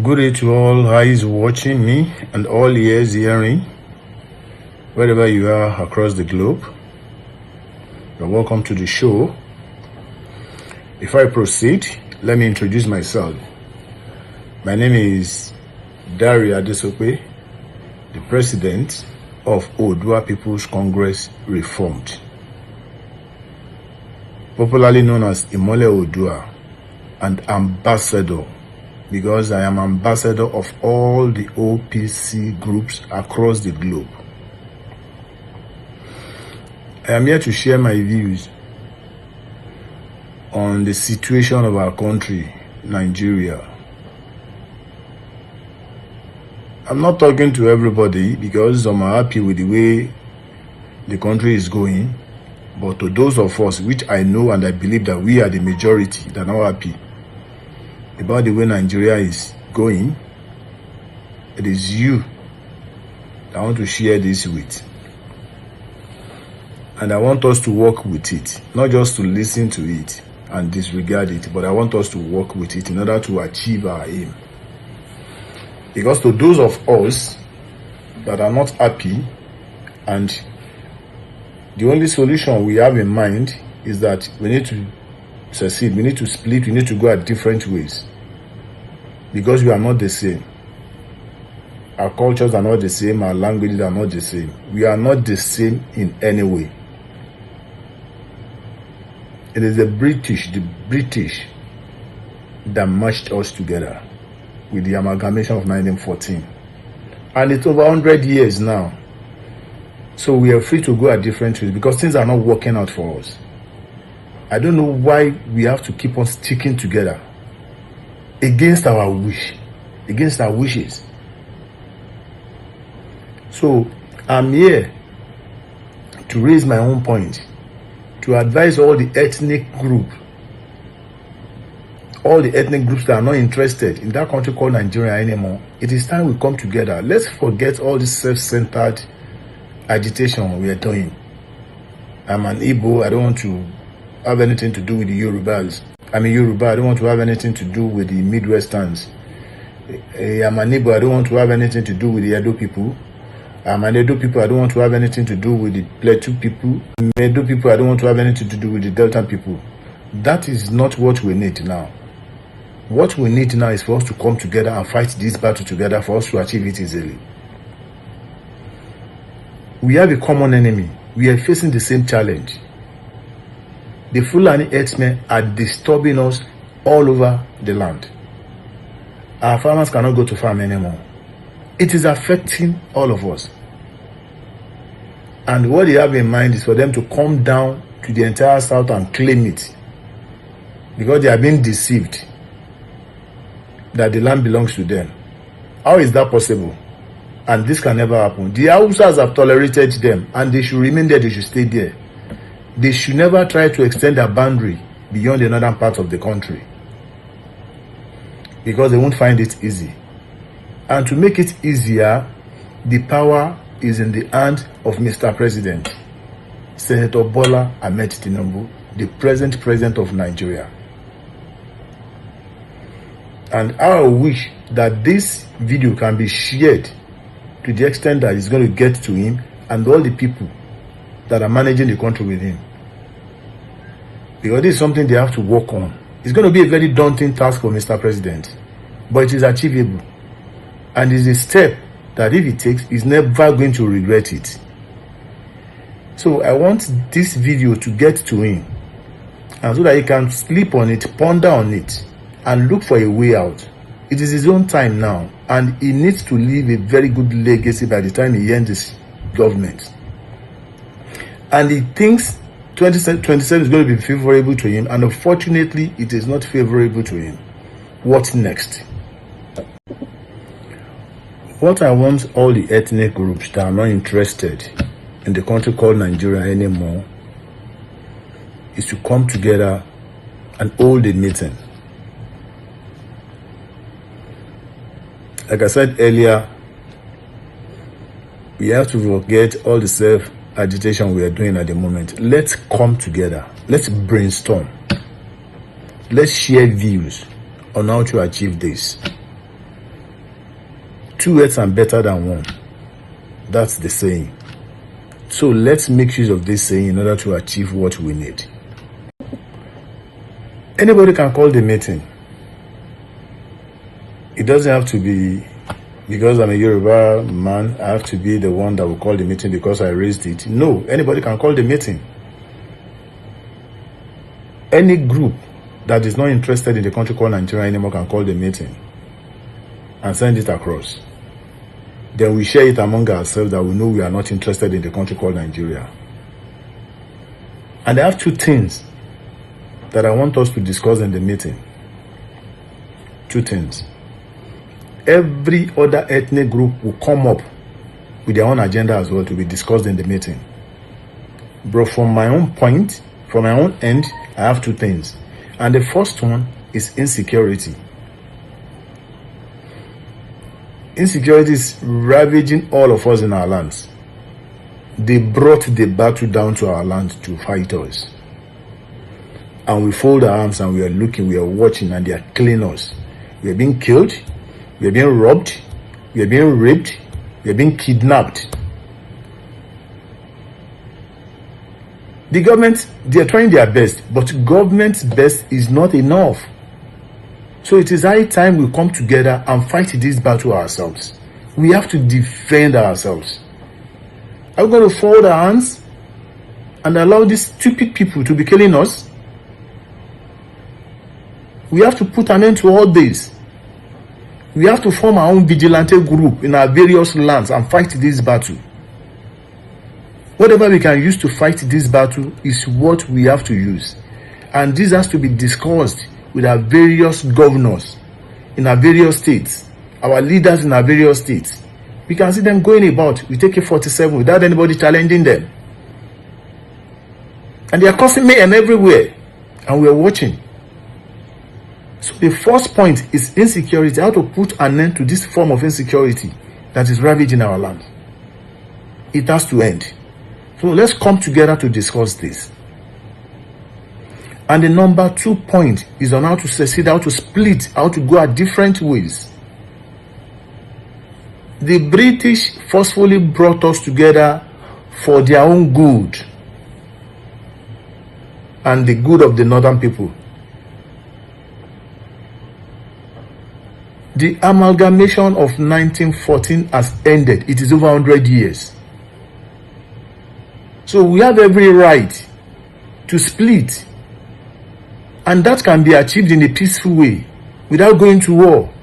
Good day to all eyes watching me and all ears hearing, wherever you are across the globe. You're welcome to the show. Before I proceed, let me introduce myself. My name is Dari Adesope, the President of Odua People's Congress Reformed, popularly known as Imole Odua, and Ambassador, because I am ambassador of all the OPC groups across the globe. I am here to share my views on the situation of our country, Nigeria. I'm not talking to everybody because I'm happy with the way the country is going, but to those of us which I know and I believe that we are the majority that are not happy about the way Nigeria is going, it is you that I want to share this with. And I want us to work with it, not just to listen to it and disregard it, but I want us to work with it in order to achieve our aim. Because to those of us that are not happy, and the only solution we have in mind is that we need to succeed, we need to split, we need to go at different ways. Because we are not the same. Our cultures are not the same, our languages are not the same. We are not the same in any way. It is the British that merged us together with the amalgamation of 1914. And it's over 100 years now. So we are free to go at different ways because things are not working out for us. I don't know why we have to keep on sticking together against our wish, against our wishes. So I'm here to raise my own point, to advise all the ethnic groups that are not interested in that country called Nigeria anymore. It is time we come together. Let's forget all this self-centered agitation we are doing. I'm an Igbo, I don't want to have anything to do with the Yorubas. I'm a Yoruba, I don't want to have anything to do with the Midwesterns. I'm an Igbo, I don't want to have anything to do with the Edo people. I'm an Edo people, I don't want to have anything to do with the Plateau people. I'm Edo people, I don't want to have anything to do with the Delta people. That is not what we need now. What we need now is for us to come together and fight this battle together for us to achieve it easily. We have a common enemy. We are facing the same challenge. The Fulani herdsmen are disturbing us all over the land. Our farmers cannot go to farm anymore. It is affecting all of us. And what they have in mind is for them to come down to the entire south and claim it. Because they are being deceived that the land belongs to them. How is that possible? And this can never happen. The Hausas have tolerated them and they should remain there, they should stay there. They should never try to extend their boundary beyond the northern part of the country, because they won't find it easy. And to make it easier, the power is in the hand of Mr. President, Senator Bola Ahmed Tinubu, the present president of Nigeria. And I wish that this video can be shared to the extent that it's going to get to him and all the people that are managing the country with him. Because this is something they have to work on. It's going to be a very daunting task for Mr. President, but it is achievable. And it's a step that if he takes, he's never going to regret it. So I want this video to get to him, and so that he can sleep on it, ponder on it, and look for a way out. It is his own time now, and he needs to leave a very good legacy by the time he ends this government. And he thinks 2027 is going to be favorable to him, and unfortunately, it is not favorable to him. What next? What I want all the ethnic groups that are not interested in the country called Nigeria anymore is to come together and hold a meeting. Like I said earlier, we have to forget all the self-agitation we are doing at the moment. Let's come together. Let's brainstorm. Let's share views on how to achieve this. Two heads are better than one. That's the saying. So let's make use of this saying in order to achieve what we need. Anybody can call the meeting. It doesn't have to be because I'm a Yoruba man, I have to be the one that will call the meeting because I raised it. No, anybody can call the meeting. Any group that is not interested in the country called Nigeria anymore can call the meeting and send it across. Then we share it among ourselves that we know we are not interested in the country called Nigeria. And I have two things that I want us to discuss in the meeting. Two things. Every other ethnic group will come up with their own agenda as well to be discussed in the meeting. But from my own point, from my own end, I have two things. And the first one is insecurity. Insecurity is ravaging all of us in our lands. They brought the battle down to our land to fight us. And we fold our arms and we are looking, we are watching, and they are killing us. We are being killed, we are being robbed, we are being raped, we are being kidnapped. The government, they are trying their best, but government's best is not enough. So it is high time we come together and fight this battle ourselves. We have to defend ourselves. Are we going to fold our hands and allow these stupid people to be killing us? We have to put an end to all this. We have to form our own vigilante group in our various lands and fight this battle. Whatever we can use to fight this battle is what we have to use. And this has to be discussed with our various governors in our various states, our leaders in our various states. We can see them going about with AK-47 without anybody challenging them. And they are causing mayhem everywhere. And we are watching. So the first point is insecurity. How to put an end to this form of insecurity that is ravaging our land. It has to end. So let's come together to discuss this. And the number 2 point is on how to succeed, how to split, how to go at different ways. The British forcefully brought us together for their own good and the good of the northern people. The amalgamation of 1914 has ended. It is over 100 years. So we have every right to split. And that can be achieved in a peaceful way without going to war.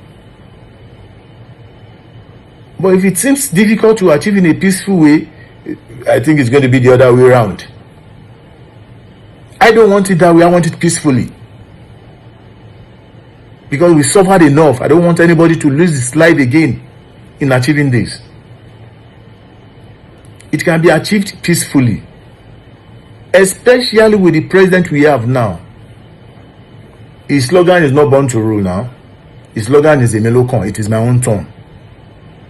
But if it seems difficult to achieve in a peaceful way, I think it's going to be the other way around. I don't want it that way. I want it peacefully. Because we suffered enough. I don't want anybody to lose his life again in achieving this. It can be achieved peacefully. Especially with the president we have now. His slogan is not born to rule now. His slogan is a melocon. It is my own turn.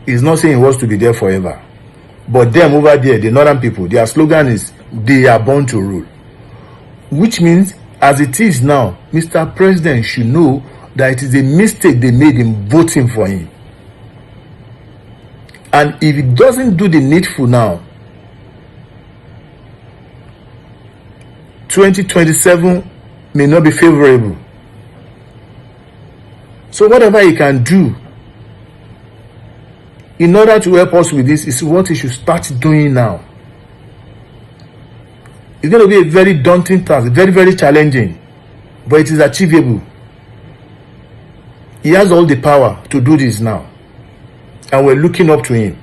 He's not saying he wants to be there forever. But them over there, the northern people, their slogan is they are born to rule. Which means, as it is now, Mr. President should know that it is a mistake they made in voting for him. And if he doesn't do the needful now, 2027 may not be favorable. So whatever he can do in order to help us with this is what he should start doing now. It's going to be a very daunting task, very, very challenging, but it is achievable. He has all the power to do this now, and we're looking up to him.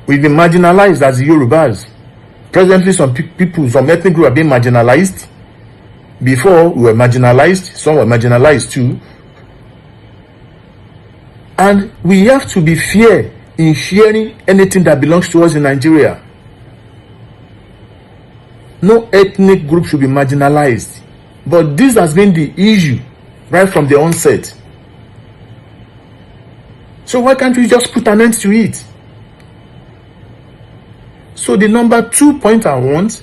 We've been marginalized as Yorubas. Presently, some people, some ethnic groups are being marginalized. Before, we were marginalized. Some were marginalized too. And we have to be fair in sharing anything that belongs to us in Nigeria. No ethnic group should be marginalized. But this has been the issue right from the onset. So why can't we just put an end to it? So the number 2 point I want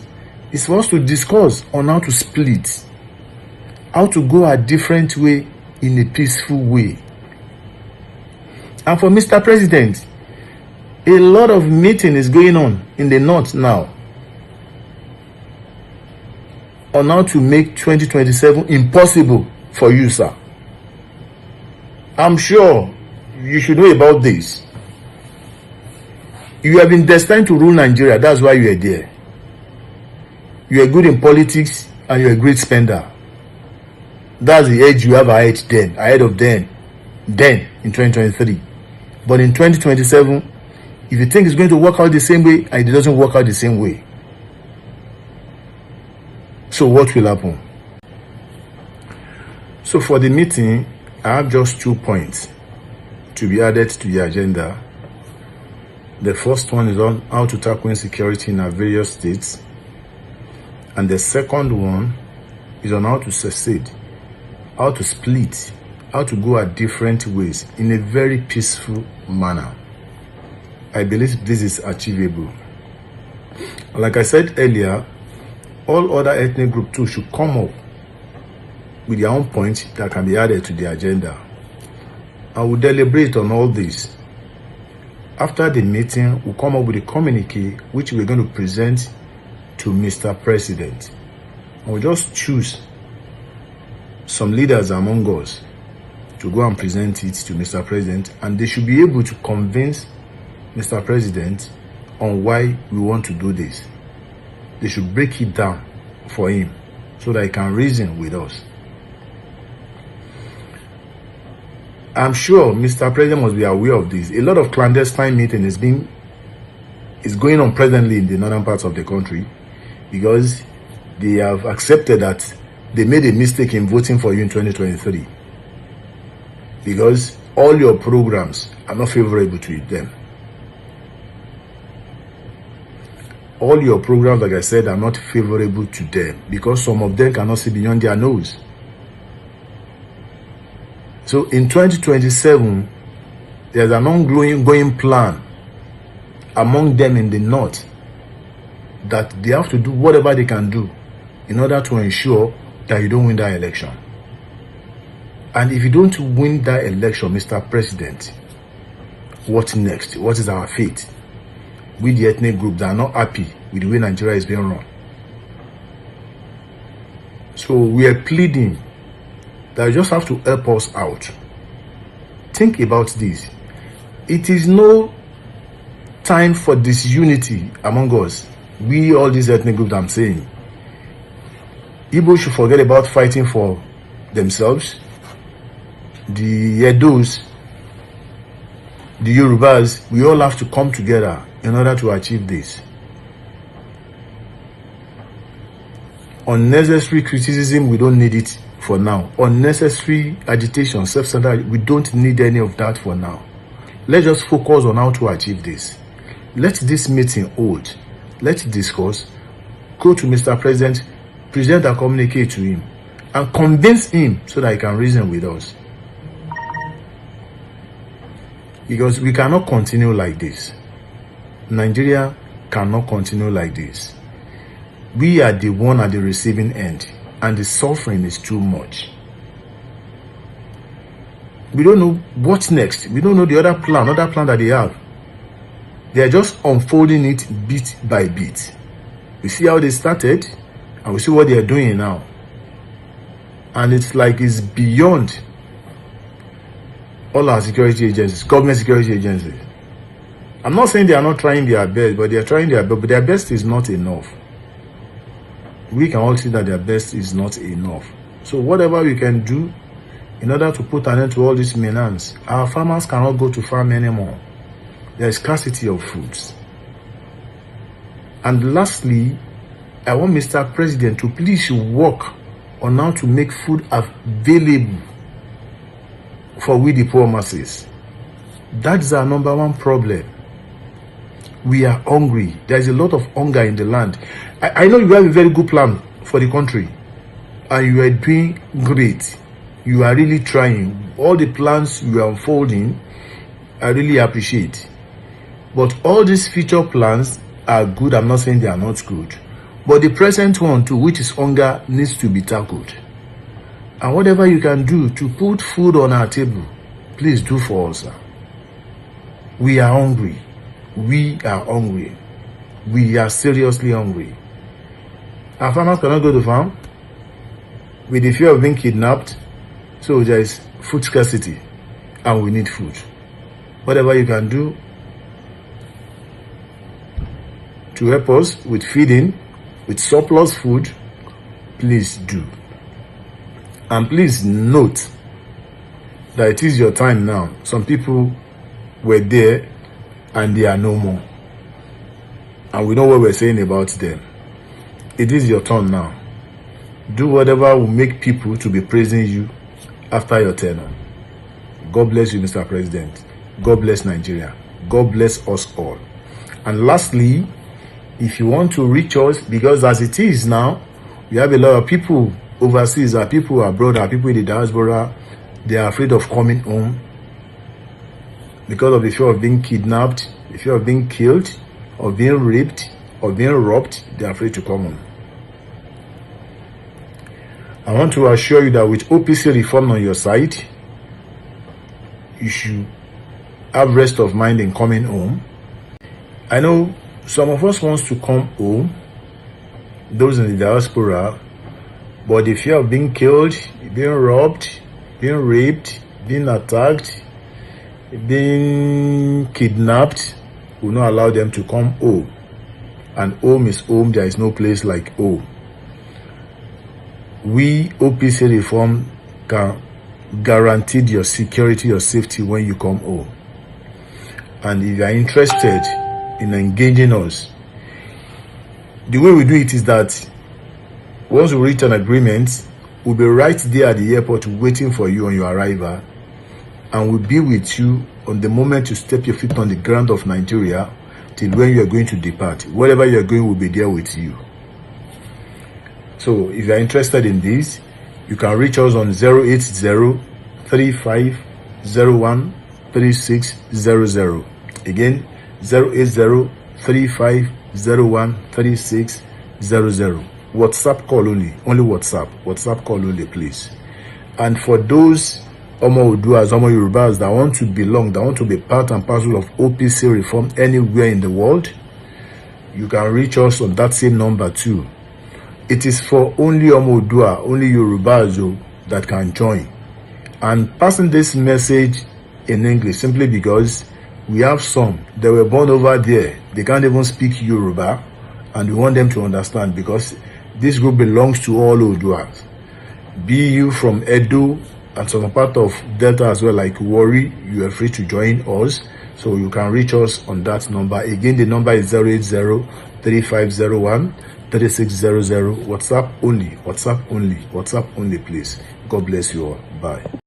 is for us to discuss on how to split. How to go a different way in a peaceful way. And for Mr. President, a lot of meeting is going on in the north now on how to make 2027 impossible for you, sir. I'm sure you should know about this. You have been destined to rule Nigeria. That's why you are there. You are good in politics and you're a great spender. That's the edge you have ahead of them in 2023. But in 2027, if you think it's going to work out the same way, and it doesn't work out the same way, so what will happen? So for the meeting, I have just 2 points to be added to the agenda. The first one is on how to tackle insecurity in our various states. And the second one is on how to succeed, how to split, how to go our different ways in a very peaceful manner. I believe this is achievable. Like I said earlier, all other ethnic groups too should come up with their own points that can be added to the agenda. I will deliberate on all this. After the meeting, we'll come up with a communique which we're going to present to Mr. President. And we'll just choose some leaders among us to go and present it to Mr. President, and they should be able to convince Mr. President on why we want to do this. They should break it down for him so that he can reason with us. I'm sure Mr. President must be aware of this. A lot of clandestine meeting is going on presently in the northern parts of the country because they have accepted that they made a mistake in voting for you in 2023 because all your programs are not favorable to them. All your programs, like I said, are not favorable to them because some of them cannot see beyond their nose. So in 2027, there's an ongoing plan among them in the north that they have to do whatever they can do in order to ensure that you don't win that election. And if you don't win that election, Mr. President, what next? What is our fate? We, the ethnic group, that are not happy with the way Nigeria is being run. So we are pleading that you just have to help us out. Think about this. It is no time for disunity among us. We, all these ethnic groups, I'm saying. Igbo should forget about fighting for themselves. The Edos, the Yorubas, we all have to come together in order to achieve this. Unnecessary criticism, we don't need it for now. Unnecessary agitation, self-centered, we don't need any of that for now. Let's just focus on how to achieve this. Let this meeting hold. Let's discuss. Go to Mr. President, present and communicate to him, and convince him so that he can reason with us. Because we cannot continue like this. Nigeria cannot continue like this. We are the one at the receiving end, and the suffering is too much. We don't know what's next. We don't know the other plan that they have. They are just unfolding it bit by bit. We see how they started, and we see what they are doing now. And it's like it's beyond all our security agencies, government security agencies. I'm not saying they are not trying their best, but they are trying their best, but their best is not enough. We can all see that their best is not enough. So whatever we can do in order to put an end to all this menace, our farmers cannot go to farm anymore. There is scarcity of foods. And lastly, I want Mr. President to please work on how to make food available for we the poor masses. That's our number one problem. We are hungry. There is a lot of hunger in the land. I know you have a very good plan for the country, and you are doing great. You are really trying. All the plans you are unfolding, I really appreciate. But all these future plans are good. I'm not saying they are not good. But the present one too, which is hunger, needs to be tackled. And whatever you can do to put food on our table, please do for us, sir. We are hungry. We are hungry. We are seriously hungry. Our farmers cannot go to farm with the fear of being kidnapped. So there is food scarcity and we need food. Whatever you can do to help us with feeding, with surplus food, please do. And please note that it is your time now. Some people were there and they are no more. And we know what we're saying about them. It is your turn now. Do whatever will make people to be praising you after your tenure. God bless you, Mr. President. God bless Nigeria. God bless us all. And lastly, if you want to reach us, because as it is now, we have a lot of people overseas, our people abroad, our people in the diaspora, they are afraid of coming home because of the fear of being kidnapped, the fear of being killed, of being raped, or being robbed. They are afraid to come home. I want to assure you that with OPC reform on your side, you should have rest of mind in coming home. I know some of us wants to come home, those in the diaspora, but the fear of being killed, being robbed, being raped, being attacked, being kidnapped will not allow them to come home. And home is home. There is no place like home. We, OPC reform, can guarantee your security, your safety when you come home. And if you are interested in engaging us, the way we do it is that once we reach an agreement, we'll be right there at the airport waiting for you on your arrival, and we'll be with you on the moment you step your feet on the ground of Nigeria till when you are going to depart. Wherever you are going, we'll be there with you. So if you are interested in this, you can reach us on 080-3501-3600. Again, 080-3501-3600. WhatsApp call only WhatsApp call only, please. And for those Omo Oduas, Omo Yorubas that want to belong, that want to be part and parcel of OPC reform anywhere in the world, you can reach us on that same number too. It is for only Omo Odua, only Yorubas that can join. And passing this message in English simply because we have some that were born over there. They can't even speak Yoruba, and we want them to understand, because this group belongs to all Oduas. Be you from Edo and some part of Delta as well, like Warri, you are free to join us. So you can reach us on that number. Again, the number is 080-3501-3600. WhatsApp only, please. God bless you all. Bye.